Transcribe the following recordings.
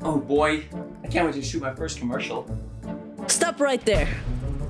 Oh boy, I can't wait to shoot my first commercial. Stop right there.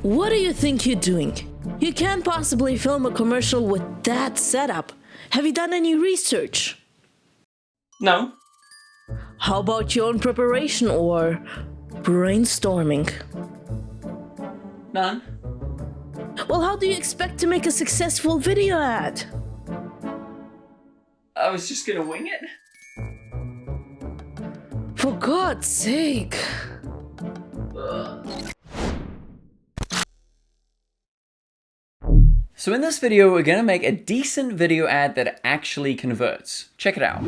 What do you think you're doing? You can't possibly film a commercial with that setup. Have you done any research? No. How about your own preparation or brainstorming? None. Well, how do you expect to make a successful video ad? I was just gonna wing it. For God's sake. So in this video, we're gonna make a decent video ad that actually converts. Check it out.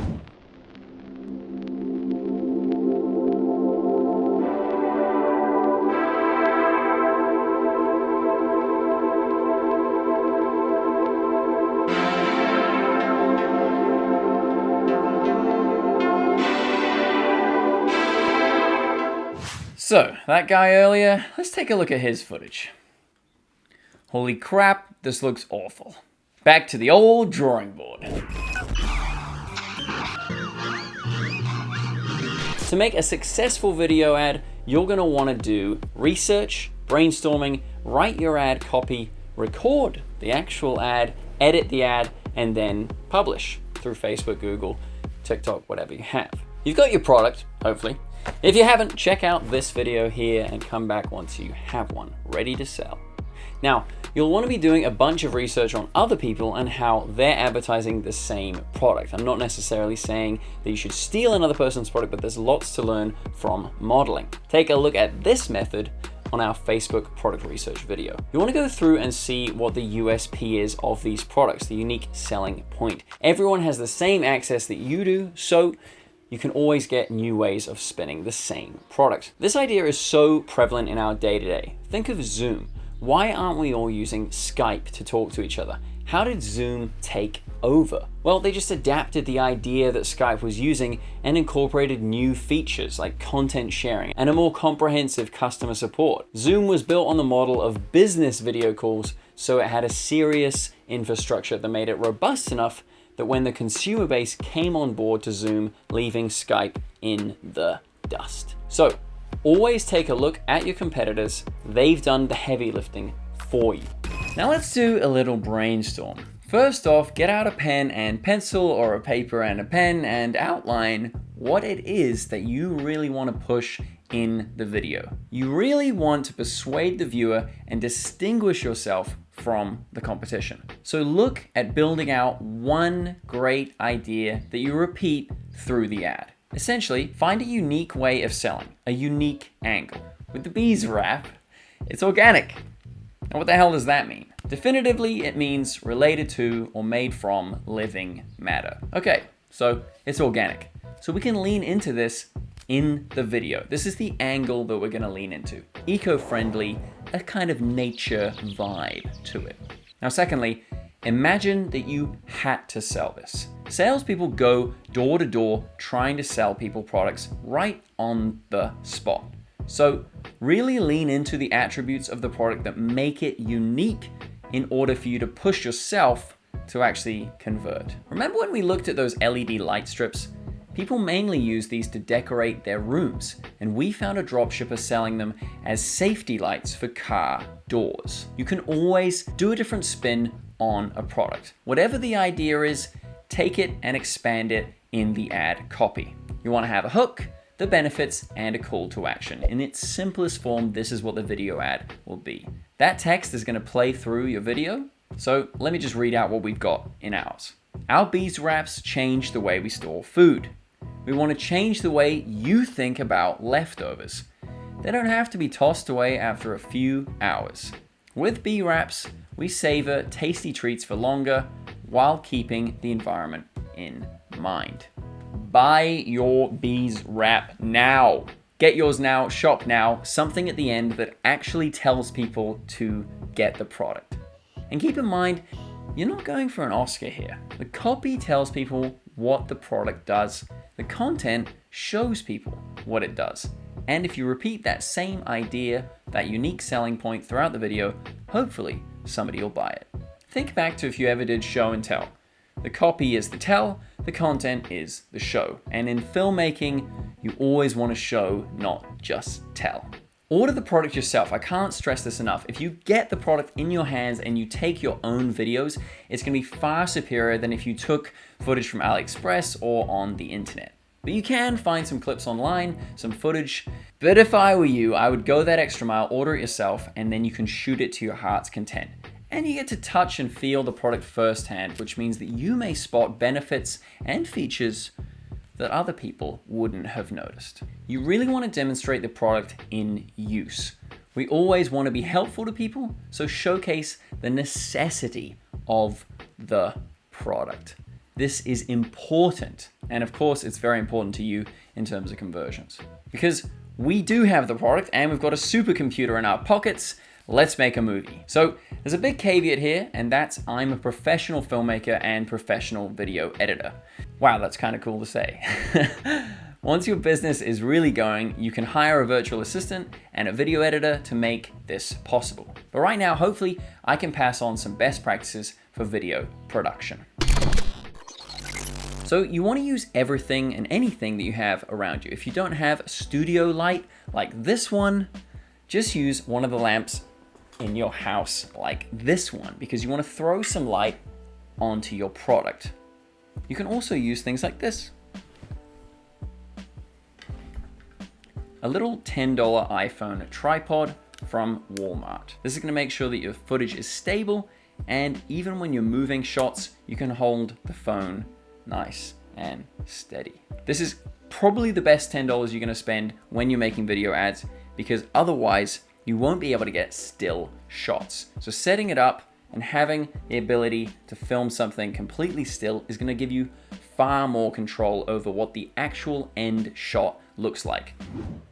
So, that guy earlier, let's take a look at his footage. Holy crap, this looks awful. Back to the old drawing board. To make a successful video ad, you're gonna wanna do research, brainstorming, write your ad copy, record the actual ad, edit the ad, and then publish through Facebook, Google, TikTok, whatever you have. You've got your product, hopefully. If you haven't, check out this video here and come back once you have one ready to sell. Now, you'll want to be doing a bunch of research on other people and how they're advertising the same product. I'm not necessarily saying that you should steal another person's product, but there's lots to learn from modeling. Take a look at this method on our Facebook product research video. You want to go through and see what the USP is of these products, the unique selling point. Everyone has the same access that you do, so you can always get new ways of spinning the same product. This idea is so prevalent in our day-to-day. Think of Zoom. Why aren't we all using Skype to talk to each other? How did Zoom take over? Well, they just adapted the idea that Skype was using and incorporated new features like content sharing and a more comprehensive customer support. Zoom was built on the model of business video calls, so it had a serious infrastructure that made it robust enough that when the consumer base came on board to Zoom, leaving Skype in the dust. So always take a look at your competitors. They've done the heavy lifting for you. Now let's do a little brainstorm. First off, get out a pen and pencil or a paper and a pen and outline what it is that you really want to push in the video. You really want to persuade the viewer and distinguish yourself from the competition. So look at building out one great idea that you repeat through the ad. Essentially, find a unique way of selling, a unique angle. With the bees wrap, it's organic. Now what the hell does that mean? Definitively, it means related to or made from living matter. Okay, so it's organic. So we can lean into this in the video. This is the angle that we're gonna lean into. Eco-friendly, a kind of nature vibe to it. Now secondly, imagine that you had to sell this. Salespeople go door to door trying to sell people products right on the spot. So really lean into the attributes of the product that make it unique in order for you to push yourself to actually convert. Remember when we looked at those LED light strips? People mainly use these to decorate their rooms, and we found a dropshipper selling them as safety lights for car doors. You can always do a different spin on a product. Whatever the idea is, take it and expand it in the ad copy. You want to have a hook, the benefits, and a call to action. In its simplest form, this is what the video ad will be. That text is going to play through your video. So let me just read out what we've got in ours. Our bees wraps change the way we store food. We want to change the way you think about leftovers. They don't have to be tossed away after a few hours. With bee wraps, we savor tasty treats for longer while keeping the environment in mind. Buy your bees wrap now. Get yours now, shop now, something at the end that actually tells people to get the product. And keep in mind, you're not going for an Oscar here. The copy tells people what the product does. The content shows people what it does. And if you repeat that same idea, that unique selling point throughout the video, hopefully somebody will buy it. Think back to if you ever did show and tell. The copy is the tell, the content is the show. And in filmmaking, You always want to show, not just tell. Order the product yourself. I can't stress this enough. If you get the product in your hands and you take your own videos, it's going to be far superior than if you took footage from AliExpress or on the internet. But you can find some clips online, some footage. But if I were you, I would go that extra mile, order it yourself, and then you can shoot it to your heart's content. And you get to touch and feel the product firsthand, which means that you may spot benefits and features that other people wouldn't have noticed. You really want to demonstrate the product in use. We always want to be helpful to people, so showcase the necessity of the product. This is important. And of course, it's very important to you in terms of conversions. Because we do have the product and we've got a supercomputer in our pockets. Let's make a movie. So there's a big caveat here, and that's I'm a professional filmmaker and professional video editor. Wow, that's kind of cool to say. Once your business is really going, you can hire a virtual assistant and a video editor to make this possible. But right now, hopefully, I can pass on some best practices for video production. So you want to use everything and anything that you have around you. If you don't have a studio light like this one, just use one of the lamps in your house like this one, because you want to throw some light onto your product. You can also use things like this. A little $10 iPhone tripod from Walmart. This is going to make sure that your footage is stable, and even when you're moving shots, you can hold the phone nice and steady. This is probably the best $10 you're going to spend when you're making video ads, because otherwise you won't be able to get still shots. So setting it up and having the ability to film something completely still is going to give you far more control over what the actual end shot looks like.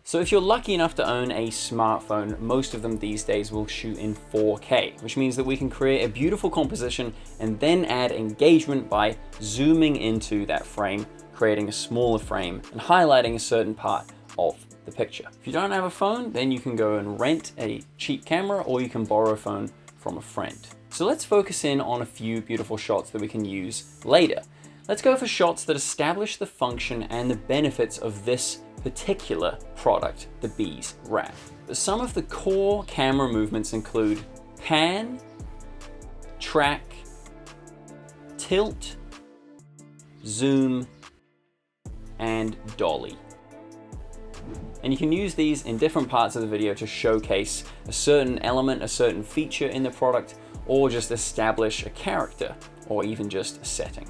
So if you're lucky enough to own a smartphone, most of them these days will shoot in 4K, which means that we can create a beautiful composition and then add engagement by zooming into that frame, creating a smaller frame and highlighting a certain part of the picture. If you don't have a phone, then you can go and rent a cheap camera, or you can borrow a phone from a friend. So let's focus in on a few beautiful shots that we can use later. Let's go for shots that establish the function and the benefits of this particular product, the Bees Wrap. Some of the core camera movements include pan, track, tilt, zoom, and dolly. And you can use these in different parts of the video to showcase a certain element, a certain feature in the product, or just establish a character, or even just a setting.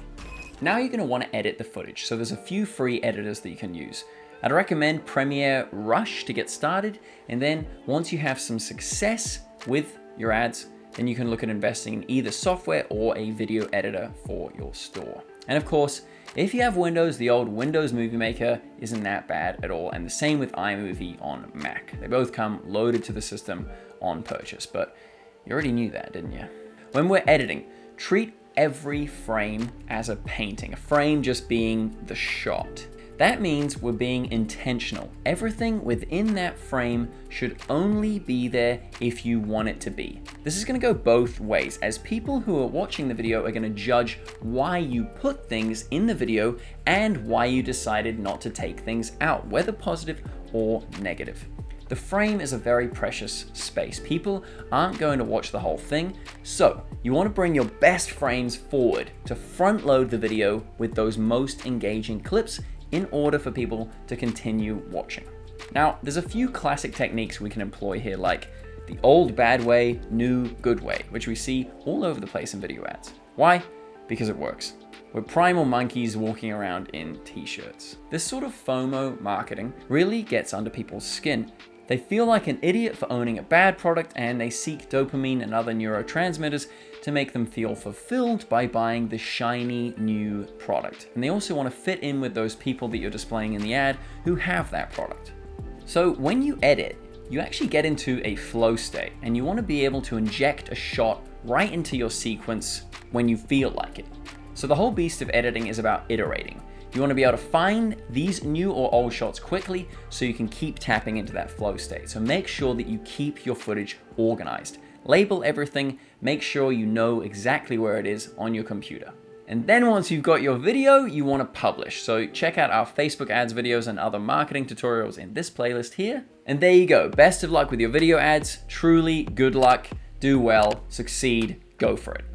Now you're going to want to edit the footage, so there's a few free editors that you can use. I'd recommend Premiere Rush to get started, and then once you have some success with your ads, then you can look at investing in either software or a video editor for your store. And of course, if you have Windows, the old Windows Movie Maker isn't that bad at all, and the same with iMovie on Mac. They both come loaded to the system on purchase, but you already knew that, didn't you? When we're editing, treat every frame as a painting, a frame just being the shot. That means we're being intentional. Everything within that frame should only be there if you want it to be. This is going to go both ways, as people who are watching the video are going to judge why you put things in the video and why you decided not to take things out, whether positive or negative. The frame is a very precious space. People aren't going to watch the whole thing, so you want to bring your best frames forward to front load the video with those most engaging clips in order for people to continue watching. Now, there's a few classic techniques we can employ here, like the old bad way, new good way, which we see all over the place in video ads. Why? Because it works. We're primal monkeys walking around in t-shirts. This sort of FOMO marketing really gets under people's skin. They feel like an idiot for owning a bad product, and they seek dopamine and other neurotransmitters to make them feel fulfilled by buying the shiny new product. And they also want to fit in with those people that you're displaying in the ad who have that product. So when you edit, you actually get into a flow state, and you want to be able to inject a shot right into your sequence when you feel like it. So the whole beast of editing is about iterating. You want to be able to find these new or old shots quickly so you can keep tapping into that flow state. So make sure that you keep your footage organized. Label everything, make sure you know exactly where it is on your computer. And then once you've got your video, you want to publish. So check out our Facebook ads videos and other marketing tutorials in this playlist here. And there you go. Best of luck with your video ads. Truly good luck. Do well, succeed, go for it.